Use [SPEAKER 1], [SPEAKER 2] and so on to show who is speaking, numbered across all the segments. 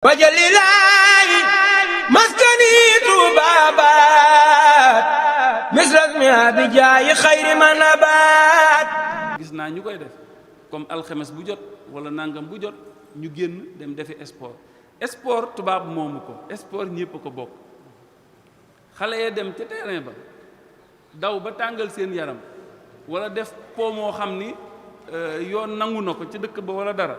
[SPEAKER 1] wajalilaayi maskani tuubaabaat misras mi abijaayi xayri manabaat.
[SPEAKER 2] gis naa ñu koy def comme alxames bu jot wala nangam bu jot ñu génn dem defi sport. sport tubaab moomu ko, sport ñépp a ko bokk. xale ya dem ca terrain ba daw ba tàngal seen yaram wala def po moo xam ni yoon nangu na ko ca dëkk ba wala dara,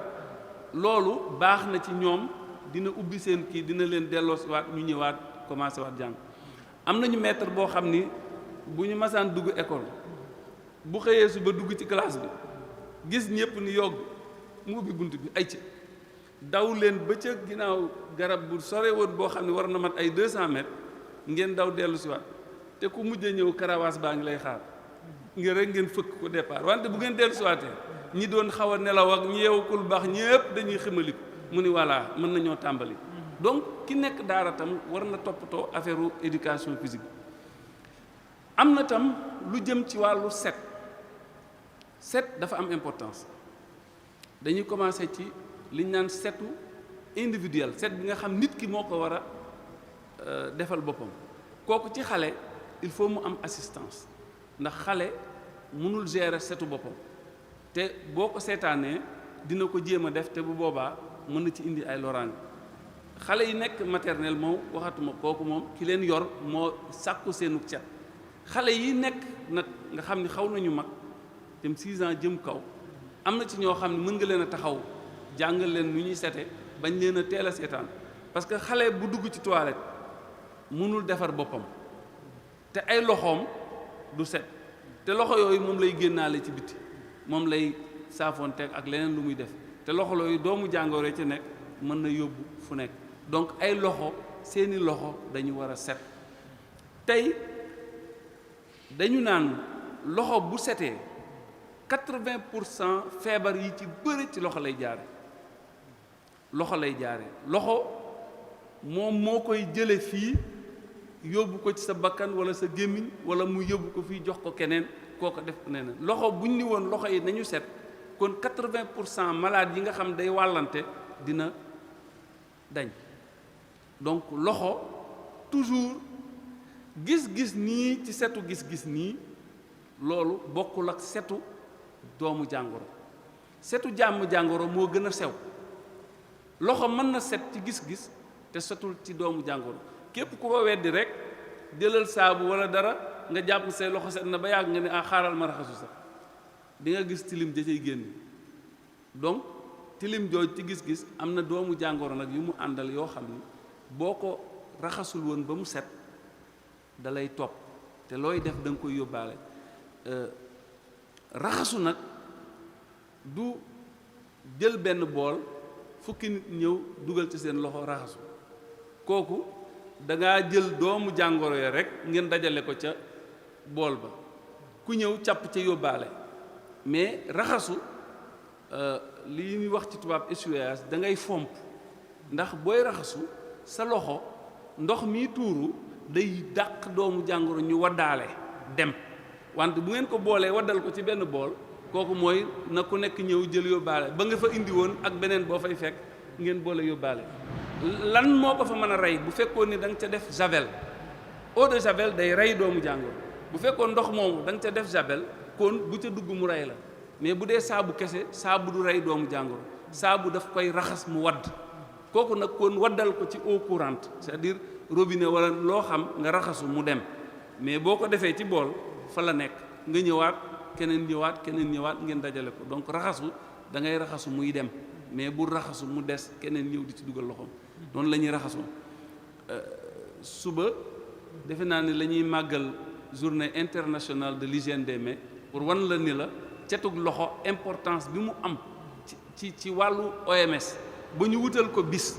[SPEAKER 2] loolu baax na ci ñoom. dina ubbi seen kii, dina leen delloosiwaat ñu ñëwaat commencé waat jàng. am nañu maître boo xam ni bu ñu masaan dugg école bu xëyee suba dugg ci classe bi gis ñëpp ni yogg mu ubbi bunt bi ay ci daw leen ba ca ginnaaw garab bu sore woon boo xam ne war na mat ay 200 mètres ngeen daw dellusiwaat te ku mujjee ñëw karawaas baa ngi lay xaar ngir rek ngeen fëkk ko départ. wante bu ngeen dellusiwaatee ñi doon xaw a nelaw ak ñi yeewukul baax ñëpp dañuy ximaliku mu ni voilà mën nañoo tàmbali. donc ki nekk daara tam war na toppatoo affaire éducation physique. am na tam lu jëm ci wàllu set dafa am importance. dañuy commencé ci li ñu naan setu individuel, set bi nga xam nit ki moo ko war a defal boppam. kooku ci xale il faut mu am assistance ndax xale mënul gérer setu boppam te boo ko seetaanee dina ko jéem a def te bu boobaa mën na ci indi ay loraange. xale yi nekk maternelle moom waxatuma, kooku moom ki leen yor moo sàkku seenu cet. xale yi nekk nag nga xam ni xaw nañu mag dem 6 ans jëm kaw, am na ci ñoo xam ne mën nga leen a taxaw jàngal leen nu ñuy sete bañ leen a teel a seetaan. parce que xale bu dugg ci toilette mënul defar boppam te ay loxoom du set, te loxo yooyu moom lay génnaale ci biti, moom lay saafoonteeg ak leneen lu muy def, te loxo yooyu doomu jàngoro ci nekk mën na yóbbu fu nekk. donc ay loxo, seeni loxo dañu war a set. tey dañu naan loxo bu setee 80% feebar yi ci bëri ci loxo lay jaare. loxo moom moo koy jële fii yóbbu ko ci sa bakkan wala sa gémmiñ wala mu yóbbu ko fii jox ko keneen kooko def ko neneen. loxo buñ ni woon loxo yi nañu set, kon 80% malade yi nga xam day wàllante dina dañ. donc loxo toujours gis-gis nii ci setu gis-gis nii, loolu bokkul ak setu doomu jàngoro. setu jàngoro moo gën a sew. loxo mën na set ci gis-gis te setul ci doomu jàngoro. képp ku ko weddi rek jëlal saabu wala dara nga jàpp say loxo set na ba yàgg nga ne xaaral ma raxasu sax di nga gis tilim ja cay génn. donc tilim jooj ci gis-gis am na doomu jàngoro nag yu mu àndal yoo xam ni boo ko raxasul woon ba mu set da lay topp te looy def da nga koy yóbbaale. raxasu nag du jël benn bool fukki nit ñëw dugal ci seen loxo raxasu. kooku dangaa jël doomu jàngoro ya rek ngeen dajale ko ca bool ba, ku ñëw càpp ca yóbbaale. mais raxasu li ñuy wax ci tubaab essuyage da ngay fomp, ndax booy raxasu sa loxo ndox mi tuuru day dàq doomu jàngoro ñu waddaale dem. wante bu ngeen ko boolee waddal ko ci benn bool, kooku mooy na ku nekk ñëw jël yóbbaale ba nga fa indi woon ak beneen boo fay fekk ngeen boole yóbbaale. lan moo ko fa mën a rey bu fekkoon ni da nga ca def javel, eau de javel day rey doomu jàngoro. bu fekkoon ndox moomu da nga ca def javel kon bu ca dugg mu rey la. mais bu dee saabu kese, saabu du rey doomu jàngoro, saabu daf koy raxas mu wadd. kooku nag kon waddal ko ci eau courante, c'est-à-dire robinet wala loo xam nga raxasu mu dem. mais boo ko defee ci bool fa la nekk, nga ñëwaat keneen ñëwaat ngeen dajale ko. donc raxasu da ngay raxasu muy dem, mais bu raxasu mu des keneen ñëw di ci dugal loxoom. noonu la ñuy raxasoo. suba defe naa ni la ñuy màggal journée internationale de l'hygiène des mains pour wan la ni la cetug loxo importance bi mu am ci wàllu OMS. ba ñu wutal ko bis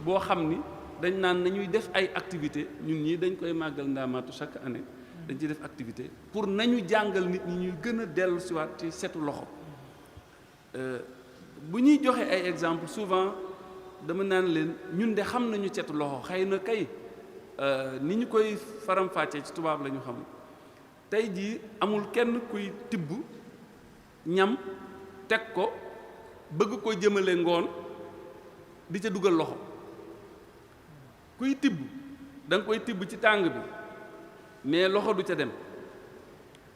[SPEAKER 2] boo xam ni dañ naan nañuy def ay activité, ñun ñii dañ koy màggal ndaamaatu chaque année dañ ci def activité pour nañu jàngal nit ñi ñuy gën a dellu siwaat ci setu loxo. bu ñuy joxe ay exemple souvent dama naan leen ñun de xam nañu setu loxo, xëy na kay ni ñu koy faram-fàccee ci tubaab la ñu xam. tey jii amul kenn kuy tibb ñam teg ko bëgg ko jëmale ngoon di ca dugal loxo kuy tibb da nga koy tibb ci tàng bi mais loxo du ca dem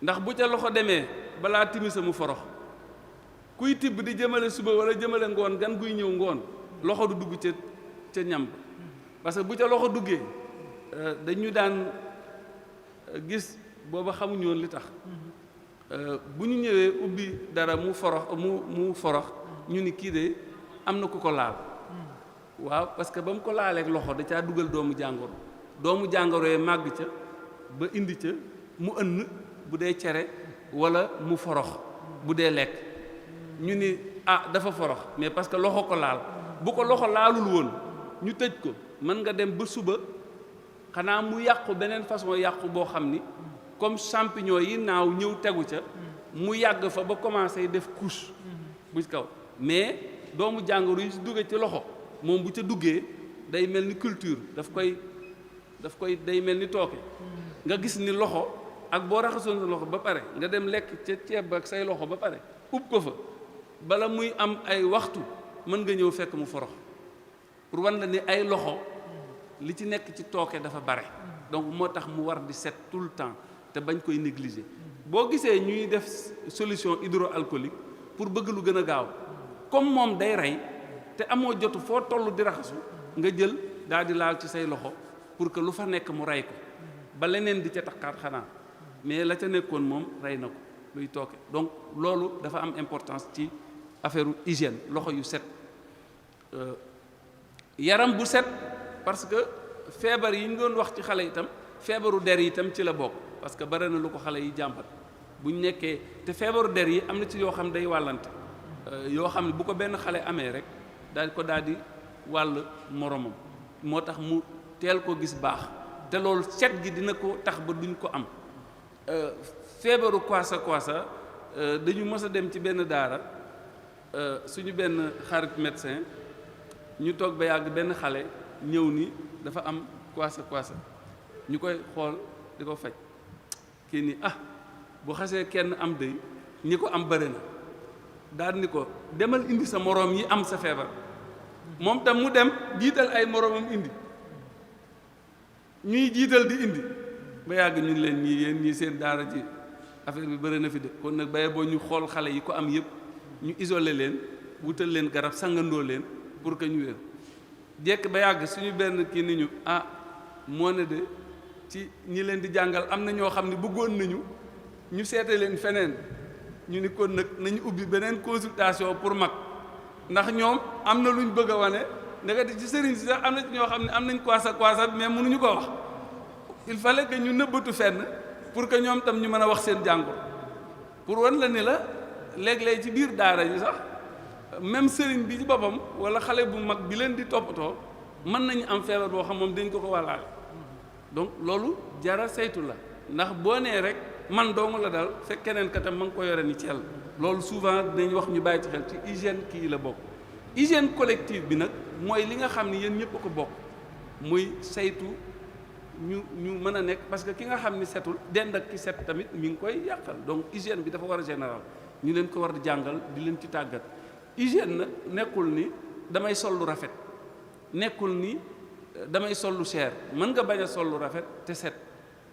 [SPEAKER 2] ndax bu ca loxo demee balaa timisa mu forox kuy tibb di jëmale suba wala jëmale ngoon gan guy ñëw ngoon loxo du dugg ca ñam parce que bu ca loxo duggee dañu daan gis booba xamuñu woon li tax bu ñu ñëwee ubbi dara mu forox ñu ni kii de am na ku ko laal waaw parce que ba mu ko laaleeg loxo da caa dugal doomu jàngoro yee màgg ca ba indi ca mu ënn bu dee cere wala mu forox bu dee lekk ñu ni dafa forox mais parce que loxo ko laal bu ko loxo laalul woon ñu tëj ko mën nga dem ba suba xanaa mu yàqu beneen façon yàqu boo xam ni comme champignon yi naaw ñëw tegu ca mu yàgg fa ba commencé def couche bu ci kaw mais doomu jàngoro yi si duggee ci loxo moom bu ca duggee day mel ni culture daf koy day mel ni tooke nga gis ni loxo ak boo raxasoon sa loxo ba pare nga dem lekk ca ceeb ak say loxo ba pare ub ko fa bala muy am ay waxtu mën nga ñëw fekk mu forox pour wan la ni ay loxo li ci nekk ci tooke dafa bare donc moo tax mu war di set tout le temps te bañ koy négliger boo gisee ñuy def solution hydroalcoolique pour bëgg lu gën a gaaw comme moom day rey te amoo jotu foo toll di raxasu nga jël daal di laal ci say loxo pour que lu fa nekk mu rey ko ba leneen di ca takkaat xanaa mais la ca nekkoon moom rey na ko luy tooke donc loolu dafa am importance ci affaire hygiène loxo yu set yaram bu set parce que feebar yi ñu doon wax ci xale itam feebaru der yi itam ci la bokk parce que bare na lu ko xale yi jàmbat bu ñu nekkee te feebaru der yi am na ci yoo xam day wàllante yoo xam ne bu ko benn xale amee rek daal di wàll moromam moo tax mu teel ko gis baax te loolu set gi dina ko tax ba duñ ko am feebaru kwasa dañu mës a dem ci benn daara suñu benn xarit médecin ñu toog ba yàgg benn xale ñëw ni dafa am kwasa ñu koy xool di ko faj kii ni bu xasee kenn am day ñi ko am bëri na daal ni ko demal indi sa moroom yi am sa feebar moom tam mu dem jiital ay moroomam indi ñuy jiital di indi ba yàgg ñu leen ñii seen daara ji affaire bi bëri na fi de kon nag baye boo ñu xool xale yi ko am yëpp ñu isolé leen wutal leen garab sangandoo leen pour que ñu wér jekk ba yàgg suñu benn kii ni ñu moo ne de ci ñi leen di jàngal am na ñoo xam ne bëggoon nañu ñu seete leen feneen ñu ni kon nag nañu ubbi beneen consultation pour mag ndax ñoom am na lu ñu bëgg a wane ndekete ci sëriñ si sax am na ci ñoo xam ne am nañ kwasa mais mënuñu ko wax il fallait que ñu nëbbatu fenn pour que ñoom tam ñu mën a wax seen jàngoro pour wan la ni la léeg-léeg ci biir daara yi sax même sëriñ bi ci boppam wala xale bu mag bi leen di toppatoo mën nañu am feebar boo xam moom dañ ko wàllaale donc loolu jara saytu la ndax boo nee rek man doomu la daal fekk keneen katam ma ngi ko yore ni ci yàlla loolu souvent dinañ wax ñu bàyyi ci xel ci hygiène kii la bokk hygiène collective bi nag mooy li nga xam ni yéen ñëpp a ko bokk muy saytu ñu mën a nekk parce que ki nga xam ni setul dend ak ki set tamit mi ngi koy yàqal donc hygiène bi dafa war a général ñu leen ko war di jàngal di leen ci tàggat hygiène nag nekkul ni damay sol lu rafet nekkul ni damay sol lu cher mën nga bañ a sol lu rafet te set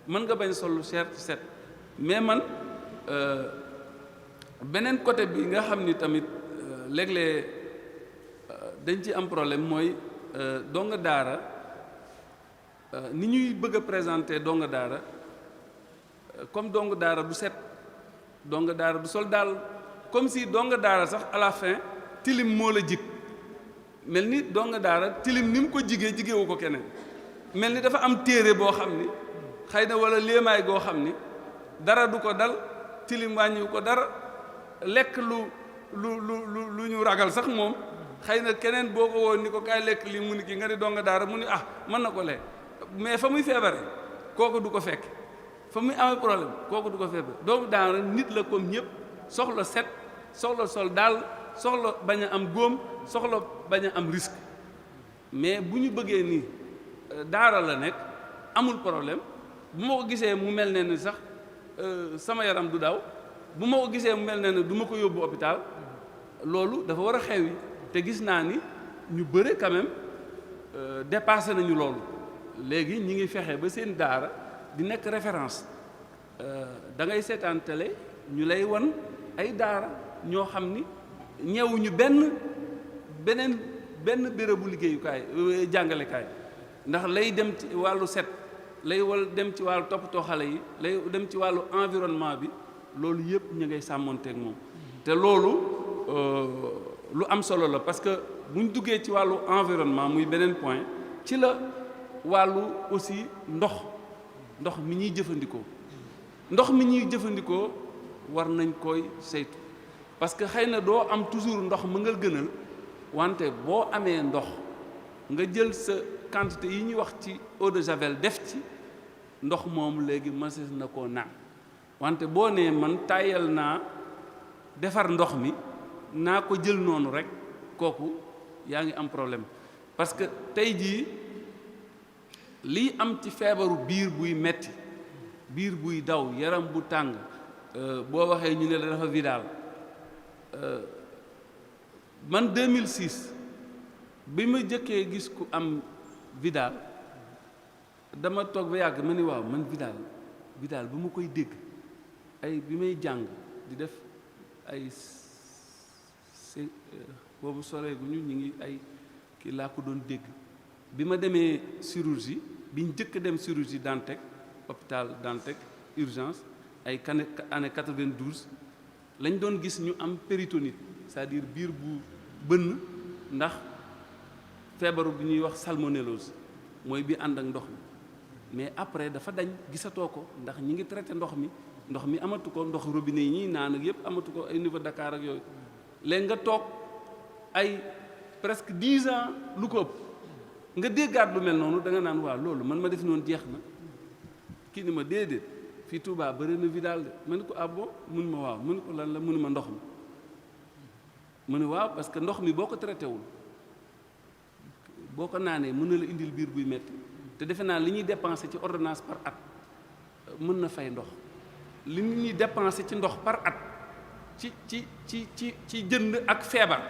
[SPEAKER 2] mën nga bañ a sol lu cher te set mais man beneen côté bi nga xam ni tamit léeg-léeg dañ ci am problème mooy donga daara ni ñuy bëgg a présenter donga daara comme donga daara du set donga daara du sol daal comme si donga daara sax à la fin tilim moo la jig mel ni donga daara tilim ni mu ko jigeewu ko keneen mel ni dafa am téere boo xam ni xëy na wala léemaay goo xam ni dara du ko dal tilim wàññiwu ko dara lekk lu ñu ragal sax moom xëy na keneen boo ko woon ni ko kaay lekk li mu ni ki nga di donga daara mu ni mën na ko lekk mais fa muy feebare kooku du ko fekk fa muy amee problème kooku du ko feebar doomu daara nit la comme ñëpp soxla set soxla sol daal soxla bañ a am góom soxla bañ a am risque mais bu ñu bëggee nii daara la nekk amul problème bu ma ko gisee mu mel ne ni sax sama yaram du daw bu ma ko gisee mu mel ne ni du ma ko yóbbu hôpital loolu dafa war a xewi te gis naa ni ñu bëre quand même dépassé nañu loolu léegi ñi ngi fexe ba seen daara di nekk référence da ngay seetaan télé ñu lay wan ay daara ñoo xam ni ñeewuñu benn bérébu liggéeyukaay jàngalekaay ndax lay dem ci wàllu set lay dem ci wàllu toppatoo xale yi lay dem ci wàllu environnement bi loolu yëpp ñu ngay sàmmonteeg moom te loolu lu am solo la parce que buñ duggee ci wàllu environnement muy beneen point ci la wàllu aussi ndox mi ñuy jëfandikoo war nañ koy saytu parce que xëy na doo am toujours ndox mu nga gënal wante boo amee ndox nga jël sa quantité yi ñuy wax ci eau de javel def ci ndox moom léegi mënees na koo naan wante boo nee man tàyyal naa defar ndox mi naa ko jël noonu rek kooku yaa ngi am problème parce que tey jii lii am ci feebaru biir buy metti biir buy daw yaram bu tàng boo waxee ñu ne la dafa vidal man 2006 bi ma jëkkee gis ku am vidal dama toog ba yàgg ma ni waaw man vidal bu ma koy dégg ay bi may jàng di def ay boobu soreeguñu ñu ngi ay kii laa ko doon dégg bi ma demee chirurgie biñ njëkk dem chirurgie Dantec hôpital Dantec urgence ay année 92 lañ doon gis ñu am péritonite c'est-à-dire biir bu bënn ndax feebaru bi ñuy wax salmonellose mooy bi ànd ak ndox mi mais après dafa dañ gisatoo ko ndax ñi ngi traité ndox mi amatu ko ndox robinet yi ñuy naan ak yëpp amatu ko ay niveau Dakar ak yooyu léegi nga toog ay presque 10 ans lu ko ëpp nga déggaat lu mel noonu da nga naan waaw loolu man ma def noonu jeex na kii ni ma déedéet fii Touba bëri na vidal de ma ne ko ah bon mun ma waaw mu ne ko lan la mu ne ma ndox mi mu ne waaw parce que ndox mi boo ko traité wul boo ko naanee mën na la indil biir buy metti te defe naa li ñuy dépensé ci ordonnance par at mën na fay ndox li ñuy dépensé ci ndox par at ci jënd ak feebar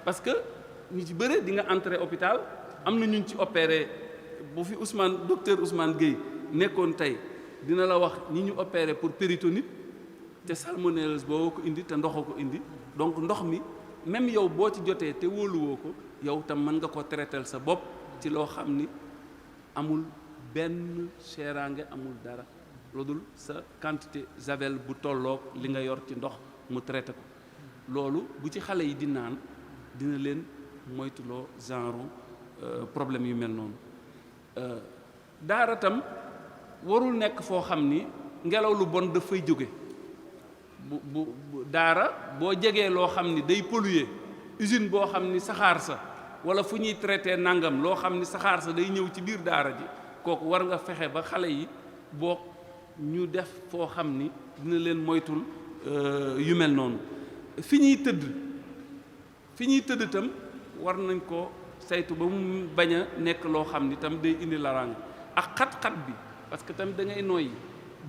[SPEAKER 2] parce que ñu ci bëre di nga entrer hôpital am na ñu ci opéré bu fi docteur Ousmane Gueye nekkoon tey dina la wax ñi ñu opéré pour péritonite te salmonellose boo ko indi te ndoxoo ko indi donc ndox mi même yow boo ci jotee te wóoluwoo ko yow tam mën nga ko traiter sa bopp ci loo xam ni amul benn seeraange amul dara loolu sa quantité javel bu tolloog li nga yor ci ndox mu traité ko loolu bu ci xale yi di naan dina leen moytuloo genre problème yu mel noonu daara tam warul nekk foo xam ni ngelaw lu bon daf fay jóge bu daara boo jegee loo xam ni day polluer usine boo xam ni saxaar sa wala fu ñuy traité nangam loo xam ni saxaar sa day ñëw ci biir daara ji kooku war nga fexe ba xale yi boo ñu def foo xam ni dina leen moytul yu mel noonu fi ñuy tëdd tam war nañ ko saytu ba mu bañ a nekk loo xam ni tam day indi larang ak xat-xat bi parce que tamit da ngay noyyi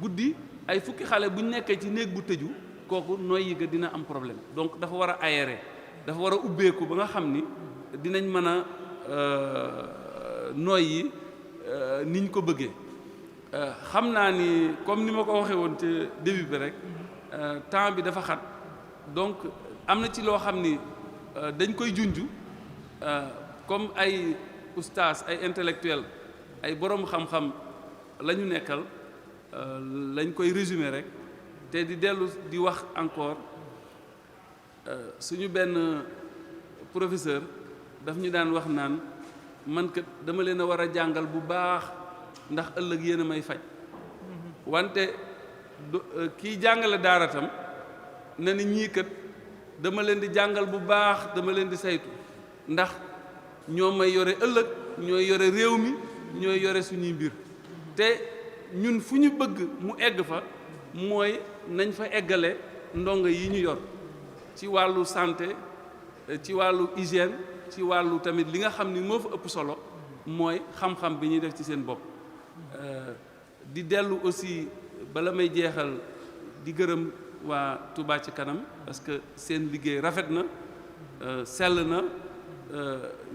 [SPEAKER 2] guddi ay fukki xale bu ñu nekkee ci néeg bu tëju kooku noyyi ga dina am problème donc dafa war a aéré dafa war a ubbeeku ba nga xam ni dinañ mën a noyyi niñ ko bëggee xam naa ni comme ni ma ko waxee woon ci début bi rek temps bi dafa xat donc am na ci loo xam ni dañ koy junj comme ay oustaz ay intellectuel ay borom xam-xam la ñu nekkal lañ koy résumer rek te di dellu di wax encore suñu benn professeur daf ñu daan wax naan man kat dama leen a war a jàngal bu baax ndax ëllëg yéen a may faj wante kii jàngale daara tam na ni ñii kat dama leen di jàngal bu baax dama leen di saytu ndax ñoo may yore ëllëg ñooy yore réew mi ñooy yore suñuy mbir te ñun fu ñu bëgg mu egg fa mooy nañ fa eggale ndongo yi ñu yor ci wàllu santé ci wàllu hygiène ci wàllu tamit li nga xam ni moo fa ëpp solo mooy xam-xam bi ñuy def ci seen bopp di dellu aussi bala may jeexal di gërëm waa Touba ci kanam parce que seen liggéey rafet na sell na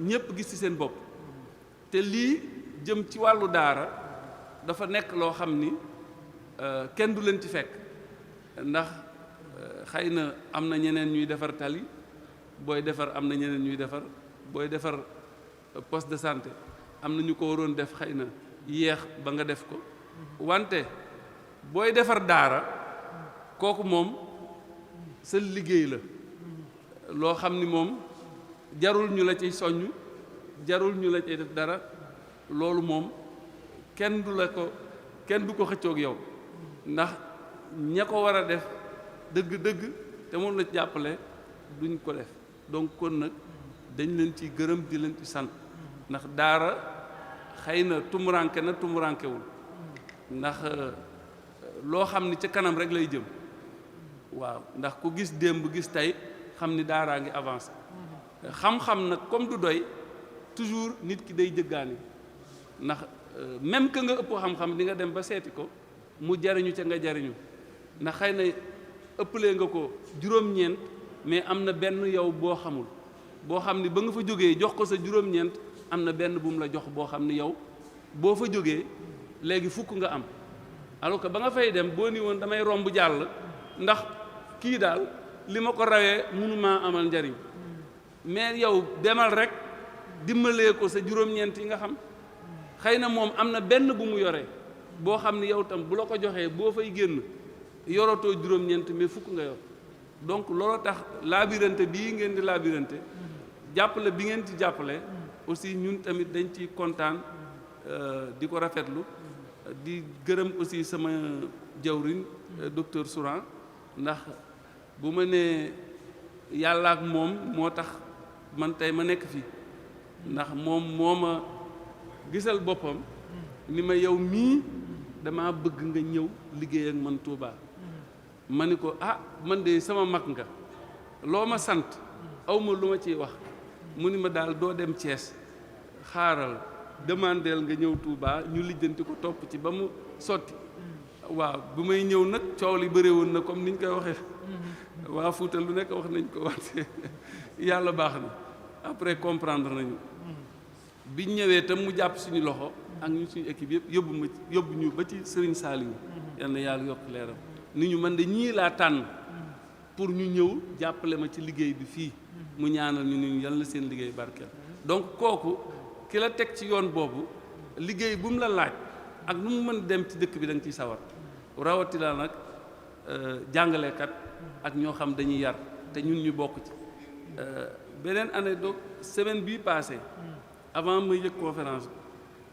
[SPEAKER 2] ñëpp gis ci seen bopp te lii jëm ci wàllu daara dafa nekk loo xam ni kenn du leen ci fekk ndax xëy na am na ñeneen ñuy defar tali booy defar am na ñeneen ñuy defar booy defar poste de santé am na ñu ko waroon def xëy na yéex ba nga def ko wante booy defar daara kooku moom sa liggéey la loo xam ni moom jarul ñu la ciy soññ jarul ñu la ciy def dara loolu moom kenn du ko xëccoog yow ndax ña ko war a def dëgg-dëgg te moom la jàppale duñ ko def donc kon nag dañ leen ci gërëm di leen ci sant ndax daara xëy na tumuranke na tumurankewul ndax loo xam ni ca kanam rek lay jëm waaw ndax ku gis démb gis tey xam ni daaraa ngi avancé xam-xam nag comme du doy toujours nit ki day jëggaani ndax même que nga ëpp xam-xam di nga dem ba seeti ko mu jariñu ca nga jariñu ndax xëy na ëppalee nga ko juróom-ñeent mais am na benn yow boo xamul boo xam ni ba nga fa jógee jox ko sa juróom-ñeent am na benn bu mu la jox boo xam ni yow boo fa jógee léegi fukk nga am alors que ba nga fay dem boo ni woon damay romb jàll ndax kii daal li ma ko rawee mënumaa amal njariñ mais yow demal rek dimbalee ko sa juróom-ñeent yi nga xam xëy na moom am na benn bu mu yoree boo xam ni yow tam bu la ko joxee boo fay génn yorotoo juróom-ñeent mais fukk nga yor donc loolu tax laabirante bii ngeen di laabirante jàppale bi ngeen ci jàppale aussi ñun tamit dañ ci kontaan di ko rafetlu di gërëm aussi sama jawriñ docteur Souran ndax bu ma nee yàlla ak moom moo tax man tey ma nekk fii ndax moom moo ma gisal boppam ni ma yow mii dama bëgg nga ñëw liggéey ak man Touba ma ni ko ah man de sama mag nga loo ma sant awma lu ma ciy wax mu ni ma daal doo dem Thiès xaaral demandeel nga ñëw Touba ñu lijjanti ko topp ci ba mu sotti waaw bu may ñëw nag coow li bëre woon na comme niñ koy waxee waa Fuuta lu nekk wax nañ ko wante yàlla baax na après comprendre nañu biñ ñëwee tam mu jàpp suñu loxo ak ñu suñu équipe yëpp yóbbu ñu ba ci Serigne Saliou yal na yàlla yokk leeram ni ñu man de ñii laa tànn pour ñu ñëw jàppale ma ci liggéey bi fii mu ñaanal ñu ni yal na seen liggéey barkeel donc kooku ki la teg ci yoon boobu liggéey bu mu la laaj ak nu mu mën dem ci dëkk bi da nga ciy sawar rawatina nag jàngalekat ak ñoo xam dañuy yar te ñun ñu bokk ci beneen année donc semaine bii passé avant may yëg conférence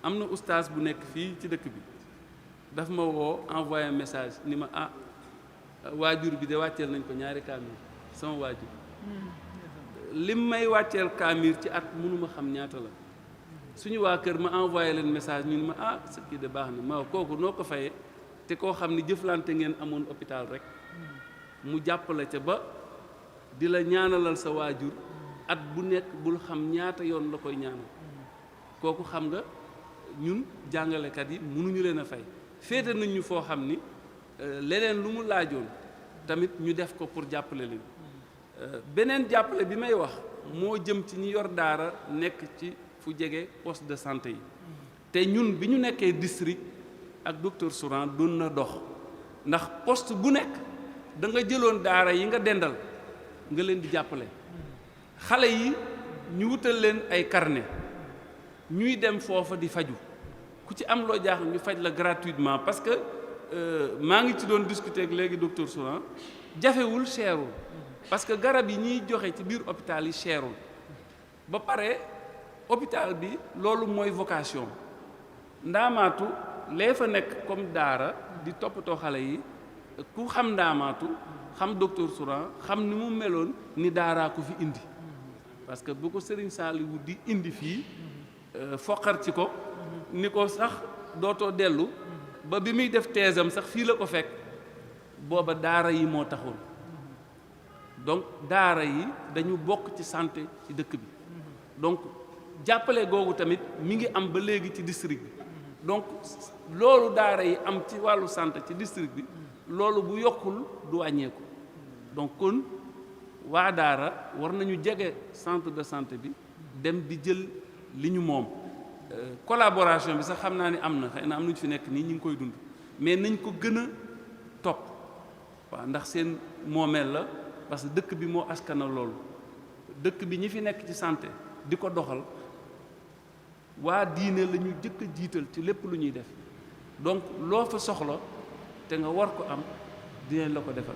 [SPEAKER 2] am na oustaz bu nekk fii ci dëkk bi daf ma woo envoyé message ni ma ah waajur bi de wàcceel nañ ko ñaari kaamir sama waajur lim may wàcceel kaamir ci at mënuma xam ñaata la suñu waa kër ma envoyé leen message ñu ni ma ah sa kii de baax na ma kooku noo ko fayee te koo xam ni jëflante ngeen amoon hôpital rek mu jàppale ca ba di la ñaanalal sa waajur at bu nekk bul xam ñaata yoon la koy ñaanal kooku xam nga ñun jàngalekat yi mënuñu leen a fay féete nañ ñu foo xam ni leneen lu mu laajoon tamit ñu def ko pour jàppale leen beneen jàppale bi may wax moo jëm ci ñi yor daara nekk ci fu jege poste de santé yi te ñun bi ñu nekkee district ak docteur Souran doon na dox ndax poste bu nekk da nga jëloon daara yi nga dendal nga leen di jàppale xale yi ñu wutal leen ay carnet ñuy dem foofa di faju ku ci am loo jaaxle ñu faj la gratuitement parce que maa ngi ci doon discuter ak léegi docteur Souran jafewul cherul parce que garab yi ñuy joxe ci biir hôpital yi cherul ba pare hôpital bi loolu mooy vocation ndaamaatu lee fa nekk comme daara di toppatoo xale yi ku xam ndaamaatu xam docteur Souran xam ni mu meloon ni daaraa ko fi indi parce que bu ko Serigne Saliou di indi fii foqar ci ko ni ko sax dootoo dellu ba bi muy def teesam sax fii la ko fekk booba daara yi moo taxoon donc daara yi dañu bokk ci santé ci dëkk bi donc jàppale googu tamit mi ngi am ba léegi ci district bi donc loolu daara yi am ci wàllu santé ci district bi loolu bu yokkul du wàññeeku donc kon waa daara war nañu jege centre de santé bi dem di jël li ñu moom collaboration bi sax xam naa ni am na xëy na am nañu fi nekk nii ñu ngi koy dund mais nañ ko gën a topp waaw ndax seen moomeel la parce que dëkk bi moo askana loolu dëkk bi ñi fi nekk ci santé di ko doxal waa diine la ñu jëkk a jiital ci lépp lu ñuy def donc loo fa soxla te nga war ko am dinañ la ko defal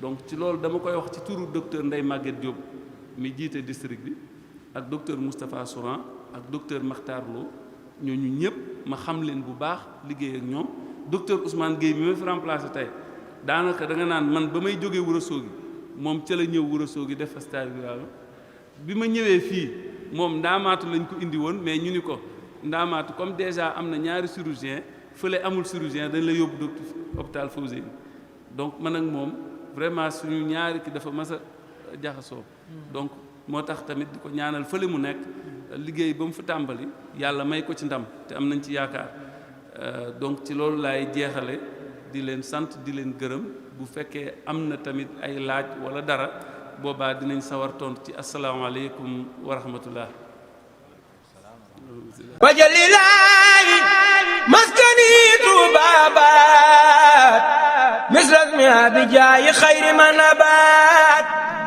[SPEAKER 2] donc ci loolu dama koy wax ci turu docteur Ndeye Maguette Diop mi jiite district bi ak docteur Moustapha Souran ak docteur Makhtar Lo ñooñu ñëpp ma xam leen bu baax liggéey ak ñoom docteur Ousmane Gueye mi ma fi remplacé tey daanaka da nga naan man ba may jógee Ourossogui moom ca la ñëw Ourossogui def fa stage bi ma ñëwee fii moom ndaamaatu lañ ko indi woon mais ñu ni ko ndaamaatu comme déjà am na ñaari chirurgien fële amul chirurgien dañ la yóbbu docteur hôpital Fawzeyni donc man ak moom vraiment suñu ñaari ki dafa mas a jaxasoo donc moo tax tamit di ko ñaanal fële mu nekk liggéey ba mu fa tàmbali yàlla may ko ci ndam te am nañ ci yaakaar donc ci loolu laay jeexale di leen sant di leen gërëm bu fekkee am na tamit ay laaj wala dara boobaa dinañ sawar tontu ci asalaamaaleykum wa rahmatullah
[SPEAKER 1] wajalilaayi maskani tuubaabaat misras mi abijaayi xayri ma nabaat